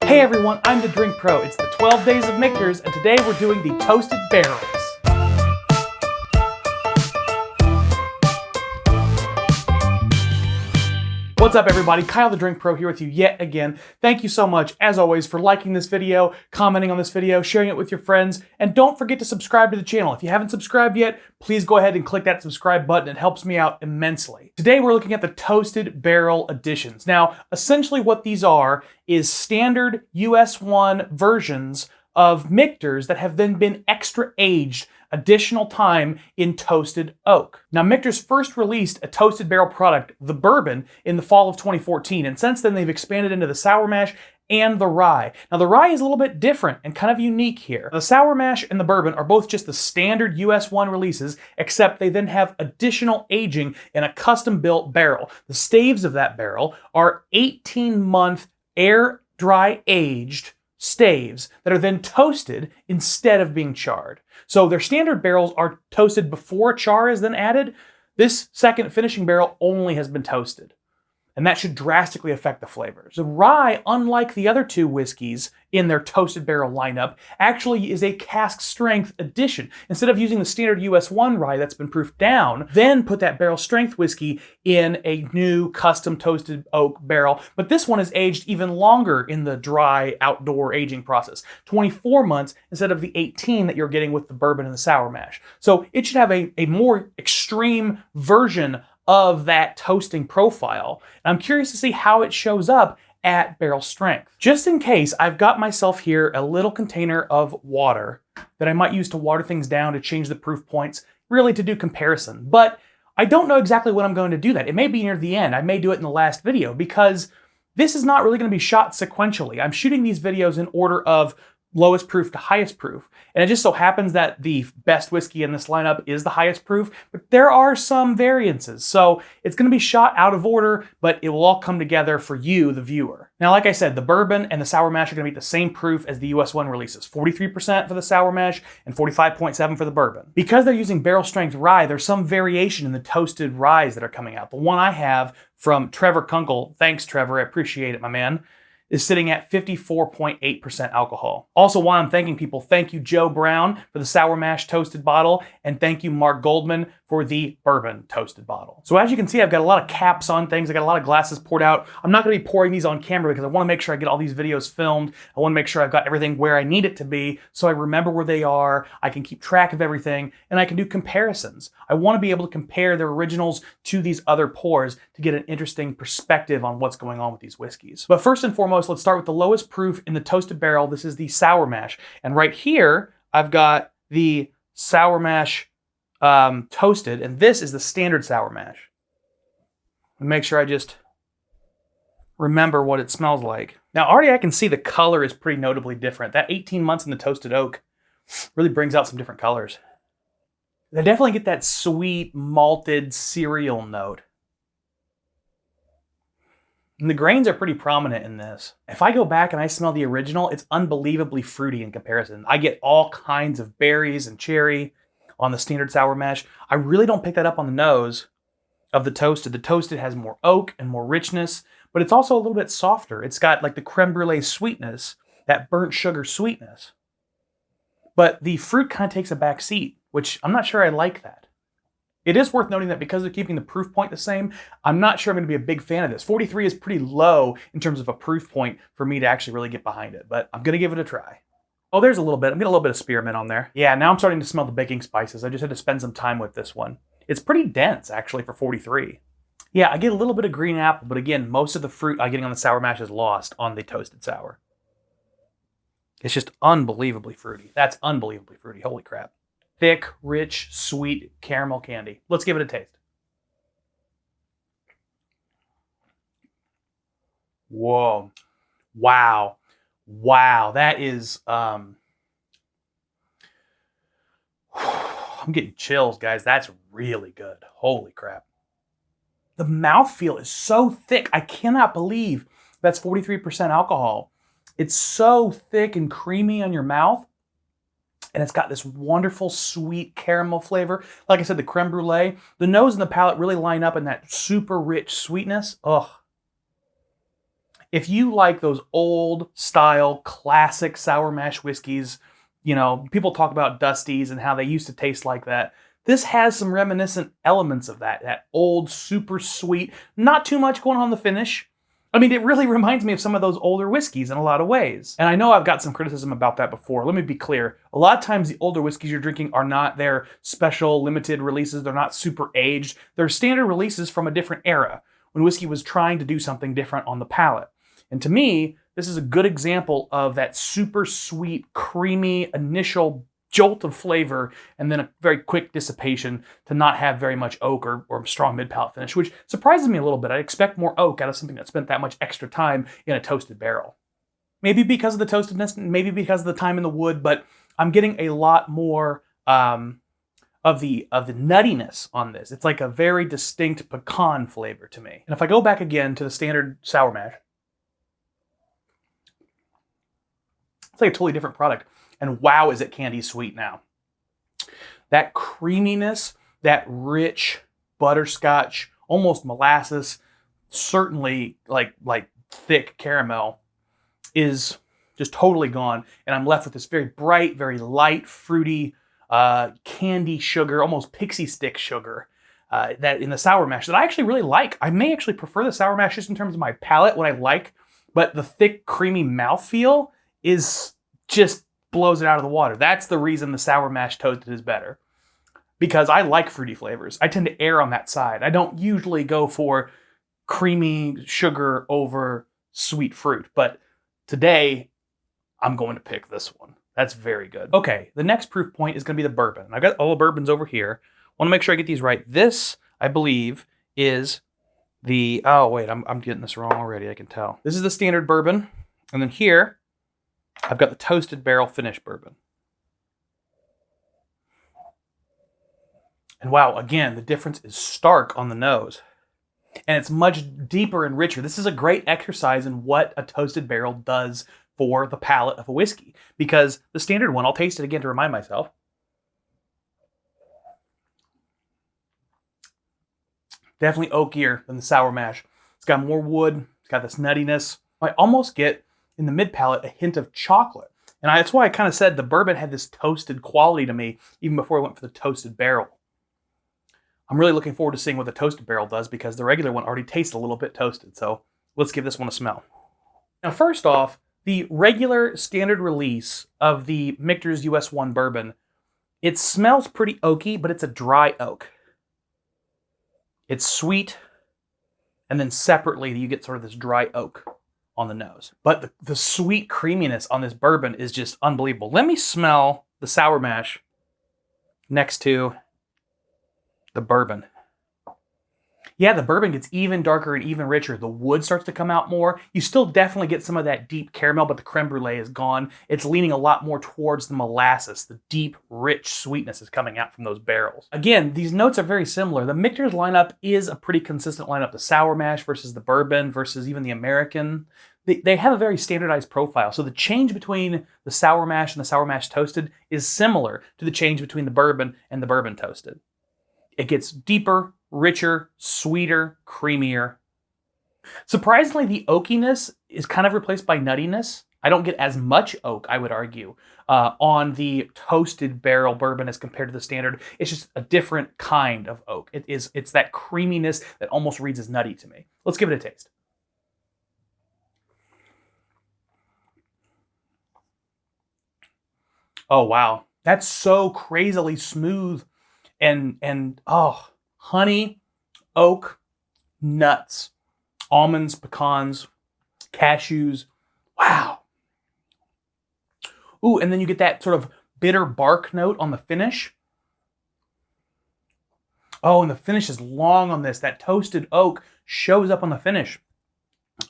Hey everyone, I'm the Drink Pro. It's the 12 Days of Michters, and today we're doing the Toasted Barrels. What's up everybody, Kyle the Drink Pro here with you yet again. Thank you so much, as always, for liking this video, commenting on this video, sharing it with your friends, and don't forget to subscribe to the channel. If you haven't subscribed yet, please go ahead and click that subscribe button. It helps me out immensely. Today we're looking at the Toasted Barrel Editions. Now, essentially what these are is standard US1 versions of Michters that have then been extra aged additional time in toasted oak. Now, Michters first released a toasted barrel product, the Bourbon, in the fall of 2014, and since then they've expanded into the sour mash and the rye. Now, the rye is a little bit different and kind of unique here. The sour mash and the Bourbon are both just the standard US1 releases, except they then have additional aging in a custom-built barrel. The staves of that barrel are 18-month air dry aged staves that are then toasted instead of being charred. So their standard barrels are toasted before char is then added. This second finishing barrel only has been toasted, and that should drastically affect the flavors. The rye, unlike the other two whiskeys in their toasted barrel lineup, actually is a cask strength addition. Instead of using the standard US1 rye that's been proofed down, then put that barrel strength whiskey in a new custom toasted oak barrel. But this one is aged even longer in the dry outdoor aging process, 24 months instead of the 18 that you're getting with the Bourbon and the sour mash. So it should have a more extreme version of that toasting profile. And I'm curious to see how it shows up at barrel strength. Just in case, I've got myself here a little container of water that I might use to water things down to change the proof points, really to do comparison. But I don't know exactly when I'm going to do that. It may be near the end. I may do it in the last video because this is not really going to be shot sequentially. I'm shooting these videos in order of lowest proof to highest proof. And it just so happens that the best whiskey in this lineup is the highest proof, but there are some variances. So it's going to be shot out of order, but it will all come together for you, the viewer. Now, like I said, the Bourbon and the sour mash are going to be the same proof as the US1 releases, 43% for the sour mash and 45.7 for the Bourbon. Because they're using barrel strength rye, there's some variation in the toasted ryes that are coming out. The one I have from Trevor Kunkel, thanks Trevor, I appreciate it, my man, is sitting at 54.8% alcohol. Also, while I'm thanking people, thank you Joe Brown for the sour mash toasted bottle, and thank you Mark Goldman for the Bourbon toasted bottle. So as you can see, I've got a lot of caps on things. I got a lot of glasses poured out. I'm not gonna be pouring these on camera because I wanna make sure I get all these videos filmed. I wanna make sure I've got everything where I need it to be so I remember where they are, I can keep track of everything, and I can do comparisons. I wanna be able to compare their originals to these other pours to get an interesting perspective on what's going on with these whiskeys. But first and foremost, let's start with the lowest proof in the toasted barrel. This is the sour mash. And right here, I've got the sour mash toasted, and this is the standard sour mash. Make sure I just remember what it smells like. Now, already I can see the color is pretty notably different. That 18 months in the toasted oak really brings out some different colors. I definitely get that sweet, malted cereal note. And the grains are pretty prominent in this. If I go back and I smell the original, it's unbelievably fruity in comparison. I get all kinds of berries and cherry on the standard sour mash. I really don't pick that up on the nose of the toasted. The toasted has more oak and more richness, but it's also a little bit softer. It's got like the creme brulee sweetness, that burnt sugar sweetness. But the fruit kind of takes a back seat, which I'm not sure I like that. It is worth noting that because they're keeping the proof point the same, I'm not sure I'm going to be a big fan of this. 43 is pretty low in terms of a proof point for me to actually really get behind it, but I'm going to give it a try. Oh, there's a little bit. I'm getting a little bit of spearmint on there. Yeah, now I'm starting to smell the baking spices. I just had to spend some time with this one. It's pretty dense, actually, for 43. Yeah, I get a little bit of green apple, but again, most of the fruit I'm getting on the sour mash is lost on the toasted sour. It's just unbelievably fruity. That's unbelievably fruity. Holy crap. Thick, rich, sweet caramel candy. Let's give it a taste. Whoa. Wow. Wow. That is, I'm getting chills, guys. That's really good. Holy crap. The mouthfeel is so thick. I cannot believe that's 43% alcohol. It's so thick and creamy on your mouth. And it's got this wonderful sweet caramel flavor. Like I said, the creme brulee. The nose and the palate really line up in that super rich sweetness. Ugh. If you like those old style classic sour mash whiskeys, you know, people talk about Dusties and how they used to taste like that. This has some reminiscent elements of that old, super sweet, not too much going on the finish. I mean, it really reminds me of some of those older whiskeys in a lot of ways. And I know I've got some criticism about that before. Let me be clear. A lot of times the older whiskeys you're drinking are not their special limited releases. They're not super aged. They're standard releases from a different era when whiskey was trying to do something different on the palate. And to me, this is a good example of that super sweet, creamy initial jolt of flavor and then a very quick dissipation to not have very much oak or strong mid-palate finish, which surprises me a little bit. I expect more oak out of something that spent that much extra time in a toasted barrel. Maybe because of the toastedness, maybe because of the time in the wood, but I'm getting a lot more of the nuttiness on this. It's like a very distinct pecan flavor to me. And if I go back again to the standard sour mash, it's like a totally different product. And wow, is it candy sweet now. That creaminess, that rich butterscotch, almost molasses, certainly like thick caramel is just totally gone. And I'm left with this very bright, very light, fruity, candy sugar, almost pixie stick sugar that in the sour mash that I actually really like. I may actually prefer the sour mash just in terms of my palate, what I like, but the thick, creamy mouthfeel is just blows it out of the water. That's the reason the sour mash toasted is better. Because I like fruity flavors. I tend to err on that side. I don't usually go for creamy sugar over sweet fruit. But today, I'm going to pick this one. That's very good. Okay, the next proof point is going to be the bourbon. I've got all the bourbons over here. I want to make sure I get these right. This, I believe, is the... Oh, wait, I'm getting this wrong already, I can tell. This is the standard bourbon. And then here, I've got the toasted barrel finish bourbon. And wow, again, the difference is stark on the nose. And it's much deeper and richer. This is a great exercise in what a toasted barrel does for the palate of a whiskey. Because the standard one, I'll taste it again to remind myself. Definitely oakier than the sour mash. It's got more wood. It's got this nuttiness. I almost get, in the mid-palate, a hint of chocolate. And that's why I kind of said the bourbon had this toasted quality to me, even before I went for the toasted barrel. I'm really looking forward to seeing what the toasted barrel does, because the regular one already tastes a little bit toasted. So let's give this one a smell. Now, first off, the regular standard release of the Michter's US 1 bourbon, it smells pretty oaky, but it's a dry oak. It's sweet, and then separately you get sort of this dry oak on the nose. But the sweet creaminess on this bourbon is just unbelievable. Let me smell the sour mash next to the bourbon. Yeah, the bourbon gets even darker and even richer. The wood starts to come out more. You still definitely get some of that deep caramel, but the creme brulee is gone. It's leaning a lot more towards the molasses. The deep, rich sweetness is coming out from those barrels. Again, these notes are very similar. The Michter's lineup is a pretty consistent lineup. The sour mash versus the bourbon versus even the American. They have a very standardized profile. So the change between the sour mash and the sour mash toasted is similar to the change between the bourbon and the bourbon toasted. It gets deeper, richer, sweeter, creamier. Surprisingly, the oakiness is kind of replaced by nuttiness. I don't get as much oak, I would argue, on the toasted barrel bourbon as compared to the standard. It's just a different kind of oak. It's that creaminess that almost reads as nutty to me. Let's give it a taste. Oh, wow. That's so crazily smooth. And oh, honey, oak, nuts, almonds, pecans, cashews. Wow. Ooh, and then you get that sort of bitter bark note on the finish. Oh, and the finish is long on this. That toasted oak shows up on the finish.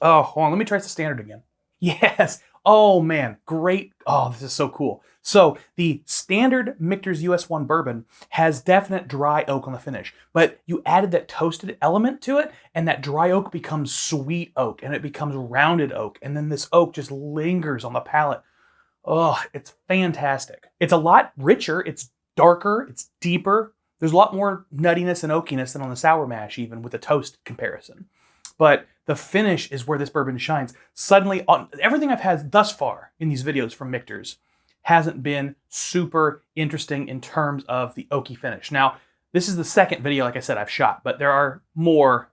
Oh, hold on. Let me try the standard again. Yes. Oh, man. Great. Oh, this is so cool. So the standard Michter's US 1 bourbon has definite dry oak on the finish, but you added that toasted element to it, and that dry oak becomes sweet oak, and it becomes rounded oak, and then this oak just lingers on the palate. Oh, it's fantastic. It's a lot richer. It's darker. It's deeper. There's a lot more nuttiness and oakiness than on the sour mash, even with the toast comparison. But the finish is where this bourbon shines. Suddenly, everything I've had thus far in these videos from Michter's hasn't been super interesting in terms of the oaky finish. Now, this is the second video, like I said, I've shot, but there are more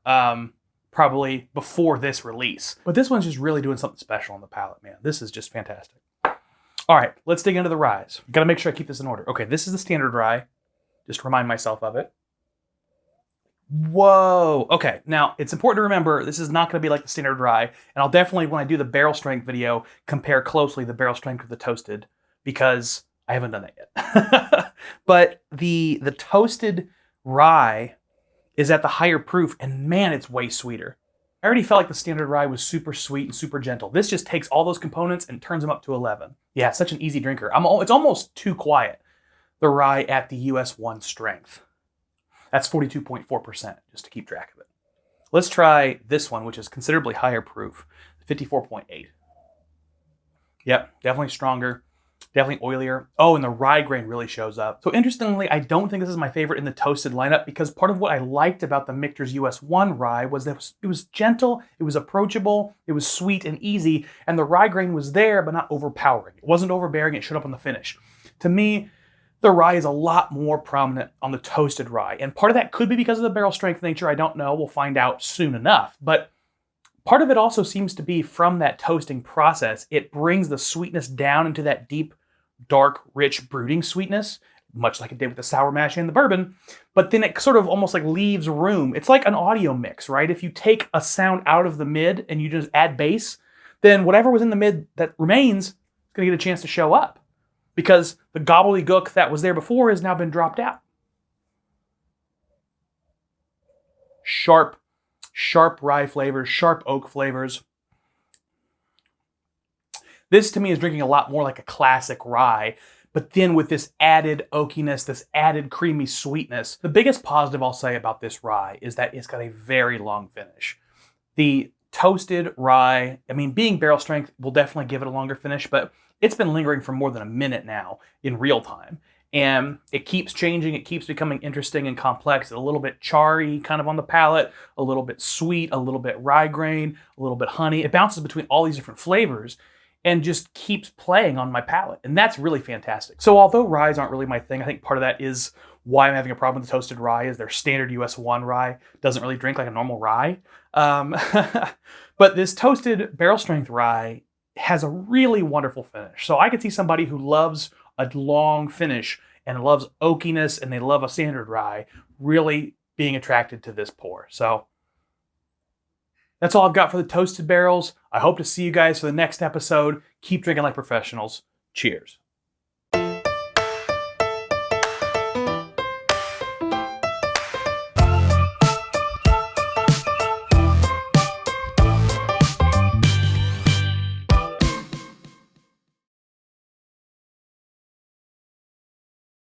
probably before this release. But this one's just really doing something special on the palate, man. This is just fantastic. All right, let's dig into the ryes. Gotta make sure I keep this in order. Okay, this is the standard rye. Just to remind myself of it. Whoa. Okay, now it's important to remember this is not going to be like the standard rye, and I'll definitely, when I do the barrel strength video, compare closely the barrel strength with the toasted, because I haven't done that yet. But the toasted rye is at the higher proof, and man, it's way sweeter. I already felt like the standard rye was super sweet and super gentle. This just takes all those components and turns them up to 11. Yeah, it's such an easy drinker. It's almost too quiet, the rye at the US 1 strength. That's 42.4%, just to keep track of it. Let's try this one, which is considerably higher proof, 54.8. Yep, definitely stronger, definitely oilier. Oh, and the rye grain really shows up. So interestingly, I don't think this is my favorite in the toasted lineup, because part of what I liked about the Michter's US 1 rye was that it was gentle, it was approachable, it was sweet and easy, and the rye grain was there, but not overpowering. It wasn't overbearing, it showed up on the finish. To me, the rye is a lot more prominent on the toasted rye. And part of that could be because of the barrel strength nature. I don't know. We'll find out soon enough. But part of it also seems to be from that toasting process. It brings the sweetness down into that deep, dark, rich, brooding sweetness, much like it did with the sour mash and the bourbon. But then it sort of almost like leaves room. It's like an audio mix, right? If you take a sound out of the mid and you just add bass, then whatever was in the mid that remains is going to get a chance to show up, because the gobbledygook that was there before has now been dropped out. Sharp rye flavors, sharp oak flavors. This to me is drinking a lot more like a classic rye, but then with this added oakiness, this added creamy sweetness. The biggest positive I'll say about this rye is that it's got a very long finish. The toasted rye, I mean, being barrel strength will definitely give it a longer finish, but it's been lingering for more than a minute now in real time. And it keeps changing, it keeps becoming interesting and complex, a little bit charry kind of on the palate, a little bit sweet, a little bit rye grain, a little bit honey. It bounces between all these different flavors and just keeps playing on my palate. And that's really fantastic. So although ryes aren't really my thing, I think part of that is why I'm having a problem with the toasted rye is their standard US 1 rye doesn't really drink like a normal rye. But this toasted barrel strength rye has a really wonderful finish. So I could see somebody who loves a long finish and loves oakiness and they love a standard rye really being attracted to this pour. So that's all I've got for the toasted barrels. I hope to see you guys for the next episode. Keep drinking like professionals. Cheers.